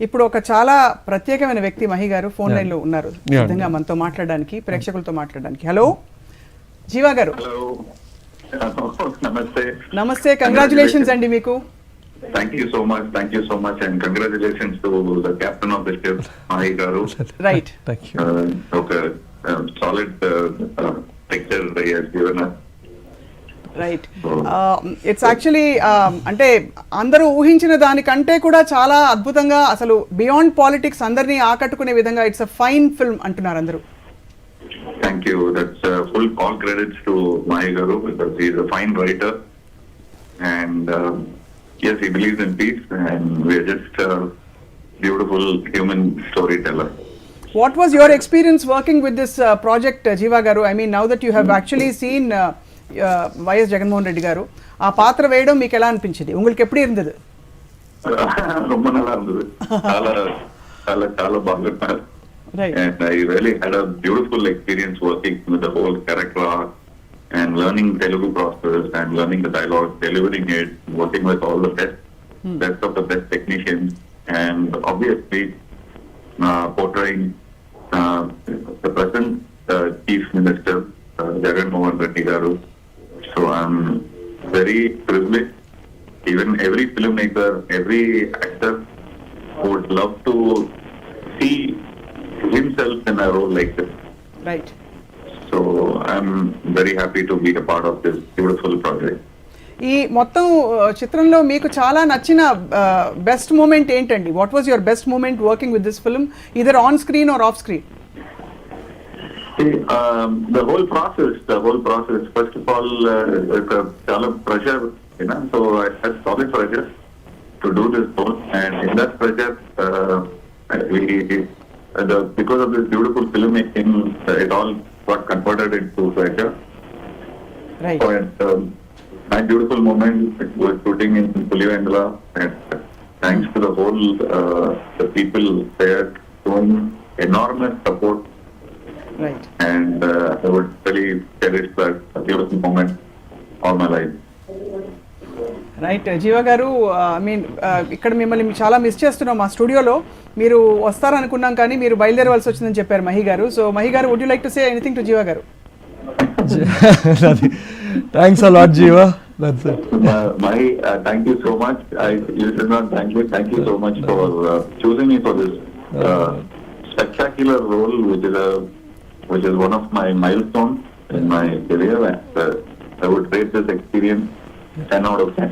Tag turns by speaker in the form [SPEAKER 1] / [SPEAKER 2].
[SPEAKER 1] ఇప్పుడు ఒక చాలా ప్రత్యేకమైన వ్యక్తి మహి గారు ఫోన్ లైన్ లో ఉన్నారు సిద్ధంగా మనతో మాట్లాడడానికి, ప్రేక్షకులతో మాట్లాడడానికి. హలో జీవా గారు.
[SPEAKER 2] నమస్తే.
[SPEAKER 1] నమస్తే, కంగ్రాచులేషన్స్ అండి మీకు.
[SPEAKER 2] Thank you so much and congratulations to the captain of the ship, Mahi garu.
[SPEAKER 1] Right.
[SPEAKER 3] Thank you.
[SPEAKER 2] Okay, solid picture he has given us.
[SPEAKER 1] Right. It's actually అంటే అందరూ ఊహించిన దానికంటే కూడా చాలా అద్భుతంగా, అసలు బియాండ్ పాలిటిక్స్ అందరినీ ఆకట్టుకునే విధంగా ఇట్స్ అ ఫైన్ ఫిల్మ్ అంటున్నారు అందరూ.
[SPEAKER 2] Thank you. That's full all credits to Mahi garu because he is a fine writer and yes, he believes in peace and we are just a beautiful human storyteller.
[SPEAKER 1] What was your experience working with this project, Jeeva garu? I mean, now that you have actually seen YS Jaganmohan Reddy గారు ఆ పాత్ర వేయడం మీకు ఎలా అనిపించింది? உங்களுக்கு எப்படி இருந்தது?
[SPEAKER 2] ரொம்ப நல்லா இருந்தது. చాలా బాగున్నారు.
[SPEAKER 1] Right.
[SPEAKER 2] And I really had a beautiful experience working with the whole character arc and learning Telugu process and learning the dialogue, delivering it, working with all the best of the best technicians and obviously portraying the present Chief Minister Jagannath Reddy garu. So I'm very privileged. Even every filmmaker, every actor would love to see himself in a role like this.
[SPEAKER 1] Right.
[SPEAKER 2] So I'm very happy to be a part of this beautiful project.
[SPEAKER 1] ఈ మొత్తం చిత్రంలో మీకు చాలా నచ్చిన best moment ఏంటండి? What was your best moment working with this film, either on screen or off screen?
[SPEAKER 2] The whole process. First of all, it's a lot of pressure, you know. So I had solid pressure to do this role, and in that pressure, because of this beautiful filmmaking, it all got converted into pressure.
[SPEAKER 1] Right.
[SPEAKER 2] So, and my beautiful moment was shooting in Pulivendula, and thanks to the whole the people there showing enormous support.
[SPEAKER 1] Right.
[SPEAKER 2] And I would really cherish that beautiful moment all my life.
[SPEAKER 1] Right. Jeeva garu, I mean ఇక్కడ మిమ్మల్ని చాలా miss చేస్తున్నాం మా స్టూడియోలో. మీరు వస్తారనుకున్నాం కానీ మీరు బయలుదేరవలసి వచ్చిందని చెప్పారు మహి గారు. So Mahi garu, would you like to say anything to Jeeva garu?
[SPEAKER 3] Thanks a lot, Jeeva. That's it.
[SPEAKER 2] Mahi, thank you so much. You should not thank me. Thank you so much for choosing me for this spectacular role, which is one of my milestones in my career. And I would rate this experience 10 out of 10.